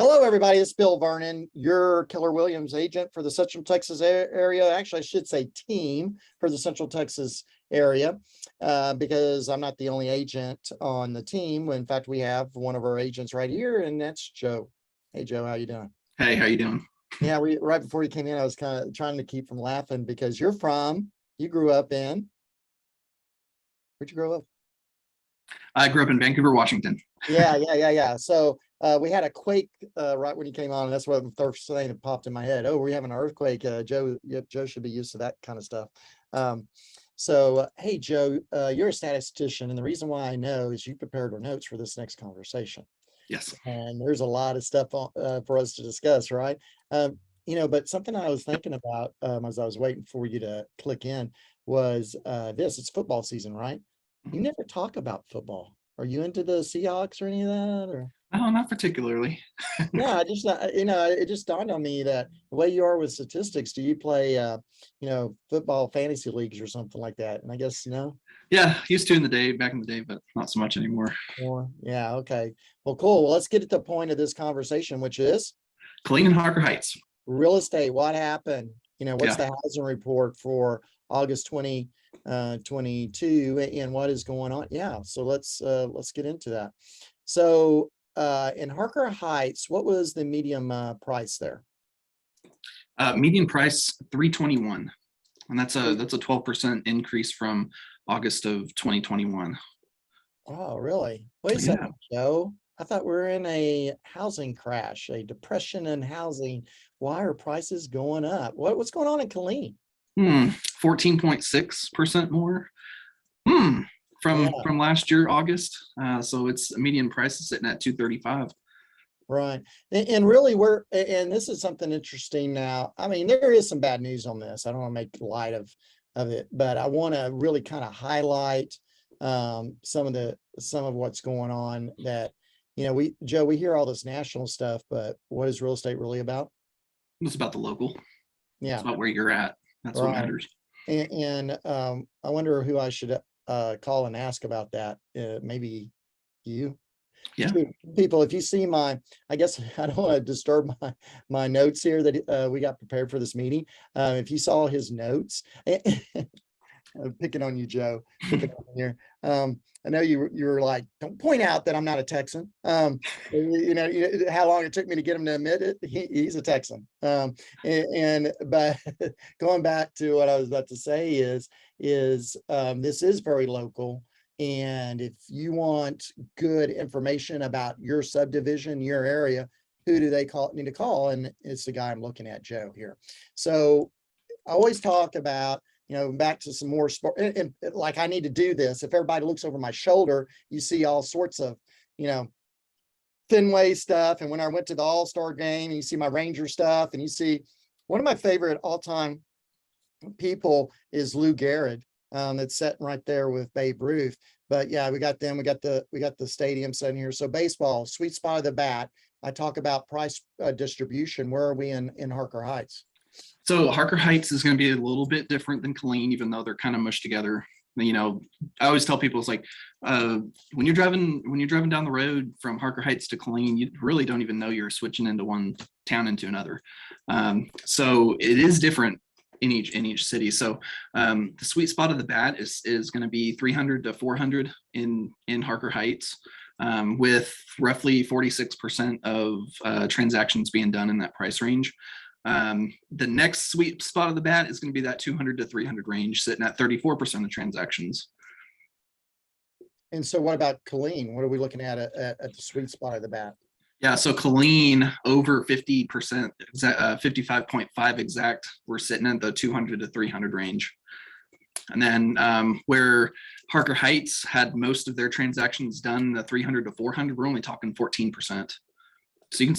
Hello, everybody. It's Bill Vernon, your Keller Williams agent for the Central Texas area. Actually, I should say team for the Central Texas area, because I'm not the only agent on the team. In fact, we have one of our agents right here, and that's Joe. Hey, Joe, how you doing? Hey, how you doing? Yeah, we right before you came in, I was kind of trying to keep from laughing because you grew up in, where'd you grow up? I grew up in Vancouver, Washington. Yeah. So we had a quake right when you came on, and that's what the first thing that popped in my head. Oh, we're having an earthquake. Joe should be used to that kind of stuff. Hey, Joe, you're a statistician, and the reason why I know is you prepared our notes for this next conversation. Yes. And there's a lot of stuff for us to discuss, right? But something I was thinking about as I was waiting for you to click in was it's football season, right? You never talk about football. Are you into the Seahawks or any of that? Or No, not particularly. yeah, I just it just dawned on me that the way you are with statistics, do you play football fantasy leagues or something like that? And I guess no. Yeah, used to back in the day, but not so much anymore. Yeah, okay. Well, cool. Well, let's get to the point of this conversation, which is Killeen and Harker Heights. real estate. What happened? What's Yeah. the housing report for August 2022 and what is going on? Yeah, so let's get into that. So in Harker Heights, what was the medium price there? Median price 321, and that's a 12% increase from August of 2021. Oh, really? Wait a Yeah. second, Joe. I thought we were in a housing crash, a depression in housing. Why are prices going up? What's going on in Killeen? 14.6% more. From last year, August. So its median price is sitting at 235. Right. And really and this is something interesting now. I mean, there is some bad news on this. I don't want to make light of it, but I want to really kind of highlight some of what's going on that, we hear all this national stuff, but what is real estate really about? It's about the local. Yeah. It's about where you're at. That's what matters. And I wonder who I should call and ask about that. Maybe you. Yeah. People, if you see I guess I don't want to disturb my notes here that we got prepared for this meeting. If you saw his notes, I'm picking on you, Joe. Picking on you here. I know you were like, don't point out that I'm not a Texan. How long it took me to get him to admit it. He's a Texan. But going back to what I was about to say is this is very local. And if you want good information about your subdivision, your area, who do they need to call? And it's the guy I'm looking at, Joe, here. So I always talk about, back to some more sport, and like I need to do this. If everybody looks over my shoulder, you see all sorts of, Fenway stuff. And when I went to the All-Star game, you see my Ranger stuff, and you see one of my favorite all-time people is Lou Gehrig. That's sitting right there with Babe Ruth. But yeah, we got them. We got the stadium sitting here. So baseball, sweet spot of the bat. I talk about price distribution. Where are we in Harker Heights? So Harker Heights is going to be a little bit different than Killeen, even though they're kind of mushed together. I always tell people it's like when you're driving down the road from Harker Heights to Killeen, you really don't even know you're switching into one town into another. So it is different in each city. So the sweet spot of the bat is going to be 300 to 400 in Harker Heights, with roughly 46% of transactions being done in that price range. The next sweet spot of the bat is going to be that 200 to 300 range, sitting at 34% of transactions. And so what about Killeen? What are we looking at the sweet spot of the bat? Yeah, so Killeen over 50%, 55.5 exact. We're sitting at the 200 to 300 range. And then where Harker Heights had most of their transactions done, the 300 to 400, we're only talking 14%. So you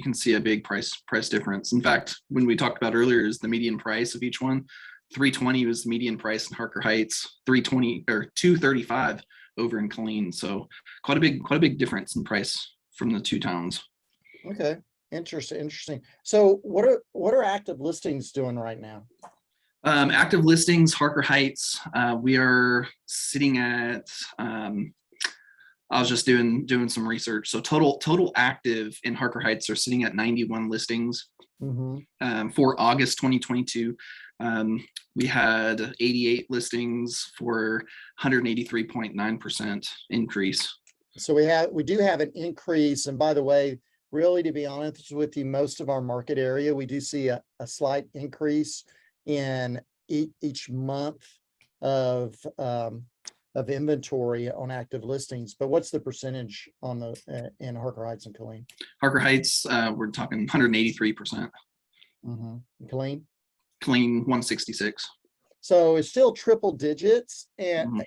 can see a big price difference. In fact, when we talked about earlier is the median price of each one. 320 was the median price in Harker Heights, 320 or 235 over in Killeen. So quite a big difference in price from the two towns. Okay, interesting. So what are active listings doing right now? Active listings, Harker Heights, we are sitting at I was just doing some research. So total active in Harker Heights are sitting at 91 listings. For August 2022. We had 88 listings for 183.9% increase. So we do have an increase. And by the way, really, to be honest with you, most of our market area, we do see a slight increase in each month of inventory on active listings. But what's the percentage on the in Harker Heights and Killeen? Harker Heights, we're talking 183%. Killeen? Killeen 166. So it's still triple digits. And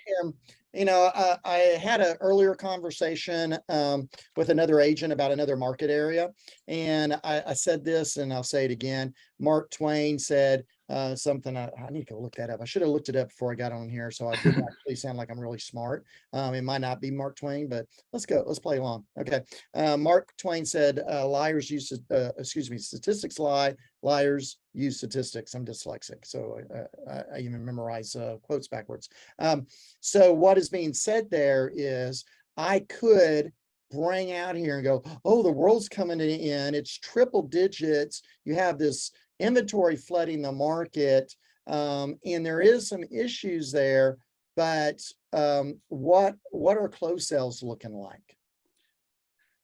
you know, I had an earlier conversation with another agent about another market area. And I said this, and I'll say it again. Mark Twain said something. I need to go look that up. I should have looked it up before I got on here, so I didn't actually sound like I'm really smart. It might not be Mark Twain, but let's go. Let's play along. Okay. Mark Twain said, liars use, statistics lie, liars use statistics. I'm dyslexic, so I even memorize quotes backwards. So what is being said there is I could bring out here and go, oh, the world's coming in. It's triple digits. You have this inventory flooding the market, and there is some issues there. But what are closed sales looking like?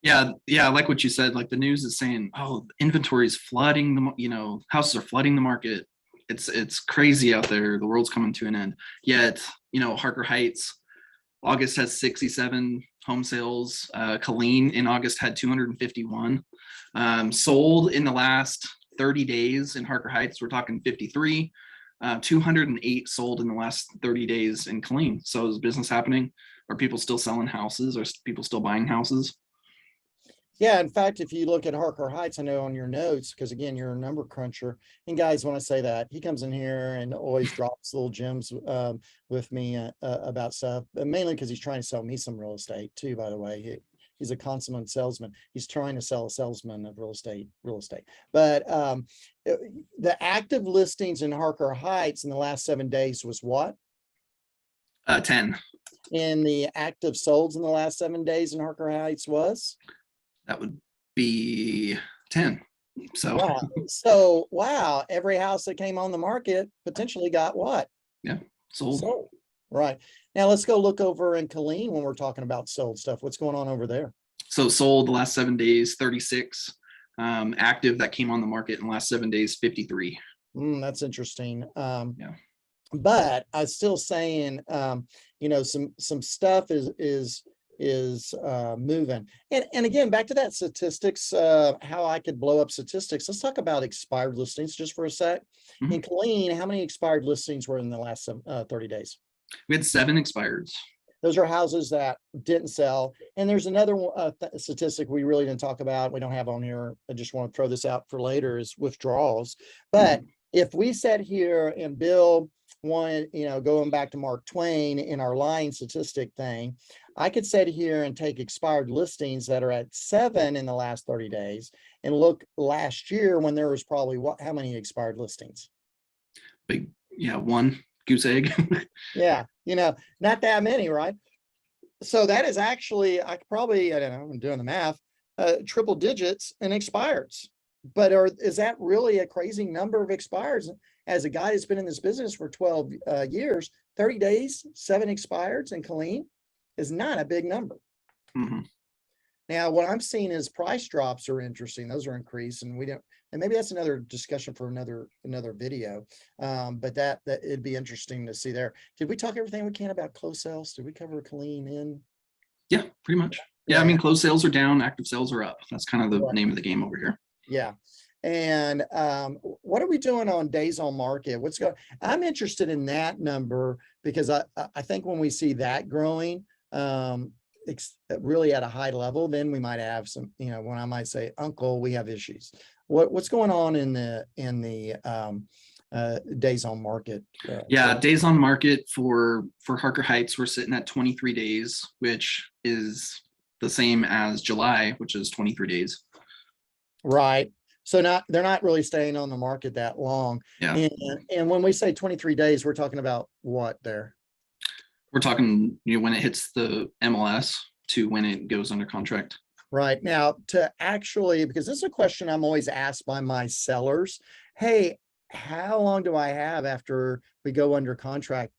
Yeah, I like what you said. Like the news is saying, oh, inventory is flooding the, houses are flooding the market. It's crazy out there. The world's coming to an end. Yet, Harker Heights, August has 67 home sales. Killeen in August had 251. Sold in the last 30 days in Harker Heights, we're talking 53. 208 sold in the last 30 days in Killeen. So is business happening? Are people still selling houses? Are people still buying houses? Yeah, in fact, if you look at Harker Heights, I know on your notes, because again, you're a number cruncher. And guys, when I say that, he comes in here and always drops little gems with me about stuff, but mainly because he's trying to sell me some real estate too, by the way. He's a consummate salesman. He's trying to sell a salesman of real estate. But the active listings in Harker Heights in the last 7 days was what? 10. And the active solds in the last 7 days in Harker Heights was? That would be 10. So wow, every house that came on the market potentially got what? Yeah, sold. Right. Now let's go look over in Killeen when we're talking about sold stuff. What's going on over there? So sold the last 7 days, 36. Active that came on the market in the last 7 days, 53. That's interesting. Yeah. But I was still saying, some stuff is moving. And again, back to that statistics, how I could blow up statistics. Let's talk about expired listings just for a sec. In Killeen, how many expired listings were in the last 30 days? We had 7 expireds. Those are houses that didn't sell. And there's another statistic we really didn't talk about. We don't have on here. I just want to throw this out for later is withdrawals. But if we sat here and Bill wanted, going back to Mark Twain in our lying statistic thing, I could sit here and take expired listings that are at 7 in the last 30 days and look last year when there was probably how many expired listings? Big, one goose egg. Yeah, not that many, right? So that is actually, I could probably, I don't know, I'm doing the math, triple digits in expireds. But is that really a crazy number of expireds? As a guy that's been in this business for 12 years, 30 days, 7 expireds in Killeen is not a big number. Now, what I'm seeing is price drops are interesting. Those are increased, and maybe that's another discussion for another video. But that it'd be interesting to see there. Did we talk everything we can about closed sales? Did we cover Killeen in? Yeah, pretty much. Yeah, I mean, closed sales are down, active sales are up. That's kind of the name of the game over here. Yeah. And what are we doing on days on market? I'm interested in that number because I think when we see that growing really at a high level, then we might have some, when I might say, uncle, we have issues. What's going on in the days on market? Days on market for Harker Heights, we're sitting at 23 days, which is the same as July, which is 23 days. Right. So they're not really staying on the market that long. Yeah. And when we say 23 days, we're talking about what there? We're talking, when it hits the MLS. to when it goes under contract. Right now, to actually, because this is a question I'm always asked by my sellers. Hey, how long do I have after we go under contract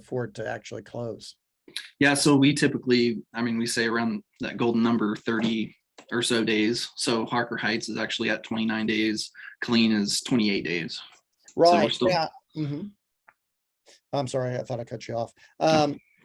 for it to actually close? Yeah, so we typically, I mean, we say around that golden number, 30 or so days. So Harker Heights is actually at 29 days. Killeen is 28 days. So we're Right. still, Yeah. I'm sorry, I thought I cut you off.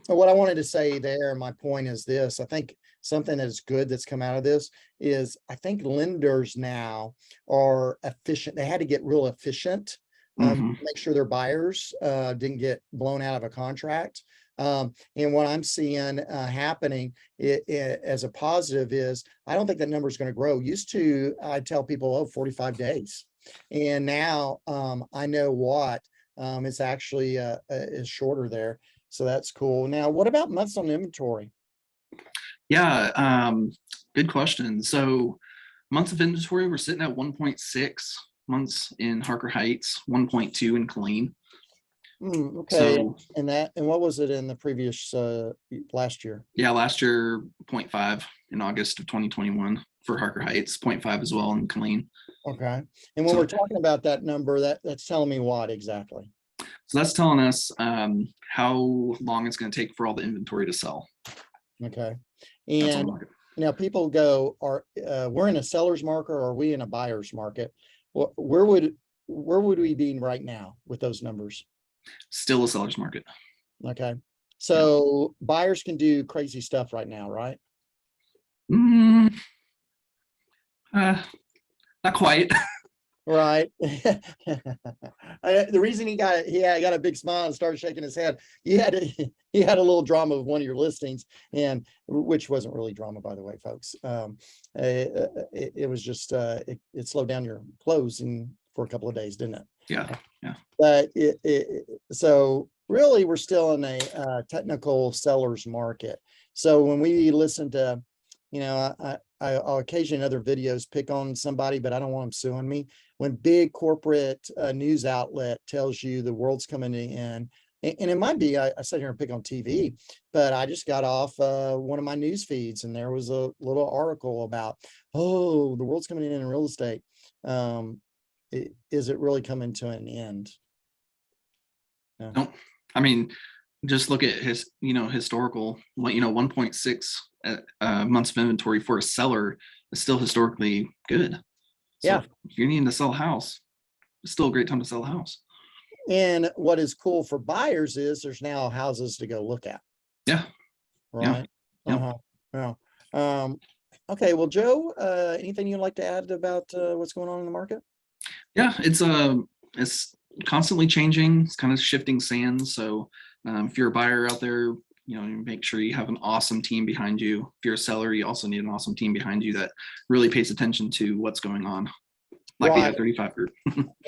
What I wanted to say there, my point is this: I think something that's good that's come out of this is I think lenders now are efficient. They had to get real efficient, Mhm. make sure their buyers didn't get blown out of a contract. And what I'm seeing happening as a positive is I don't think that number is going to grow. Used to, I tell people, oh, 45 days. And now I know what it's actually is shorter there. So that's cool. Now, what about months on inventory? Yeah, good question. So months of inventory, we're sitting at 1.6 months in Harker Heights, 1.2 in Killeen. Okay. So And what was it in the previous last year? yeah, last year 0.5 in August of 2021 for Harker Heights, 0.5 as well in Killeen. Okay. And when So- we're talking about that number, that's telling me what exactly? So that's telling us how long it's going to take for all the inventory to sell. Okay. That's on And market. now people go, we're in a seller's market or are we in a buyer's market? Where would we be right now with those numbers? Still a seller's market. Okay. So buyers can do crazy stuff right now, right? Mm, not quite. Right. The reason he got a big smile and started shaking his head. He had a little drama with one of your listings, and which wasn't really drama, by the way, folks. It was just it slowed down your closing for a couple of days, didn't it? Yeah. But so really we're still in a technical seller's market. So when we listen to, I'll occasionally in other videos pick on somebody, but I don't want them suing me. When big corporate news outlet tells you the world's coming to an end, and it might be, I sat here and pick on TV, but I just got off one of my news feeds and there was a little article about, oh, the world's coming in real estate. Is it really coming to an end? No, I mean, just look at historical, 1.6 months of inventory for a seller is still historically good. So Yeah. if you're needing to sell a house, it's still a great time to sell a house. And what is cool for buyers is there's now houses to go look at. Yeah. Right. Yeah. Yeah. Okay. Well, Joe, anything you'd like to add about what's going on in the market? Yeah, it's constantly changing. It's kind of shifting sands. So if you're a buyer out there, you make sure you have an awesome team behind you. If you're a seller, you also need an awesome team behind you that really pays attention to what's going on, like the I-35 group.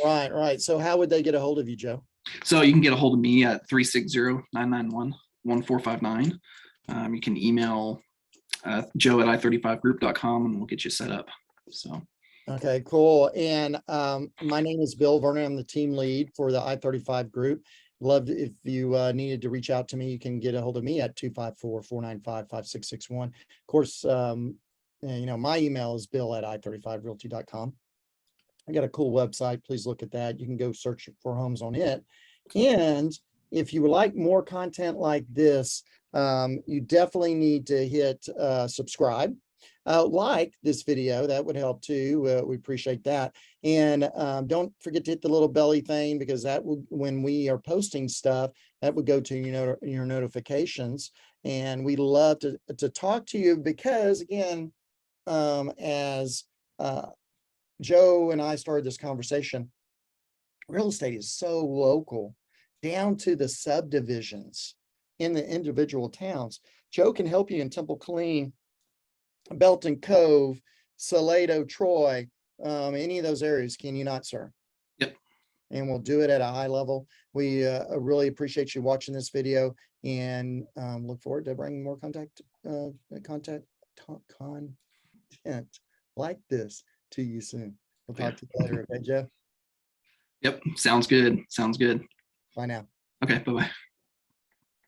Right. So how would they get a hold of you, Joe? So you can get a hold of me at 360-991-1459. You can email Joe at i35group.com and we'll get you set up. So. Okay, cool. And my name is Bill Vernon. I'm the team lead for the I-35 group. Love if you needed to reach out to me, you can get a hold of me at 254-495-5661. Of course, my email is bill at i35realty.com. I got a cool website. Please look at that. You can go search for homes on it. And if you would like more content like this, you definitely need to hit subscribe. Like this video, that would help too. We appreciate that. And don't forget to hit the little belly thing, because that will, when we are posting stuff, that would go to your notifications. And we love to talk to you, because again, as Joe and I started this conversation, real estate is so local, down to the subdivisions in the individual towns. Joe can help you in Temple, Killeen, Belton Cove, Salado, Troy, any of those areas. Can you not, sir? Yep. And we'll do it at a high level. We really appreciate you watching this video, and look forward to bringing more content like this to you soon. We'll talk to you later. Okay, Jeff? Yep. Sounds good. Bye now. Okay. Bye-bye.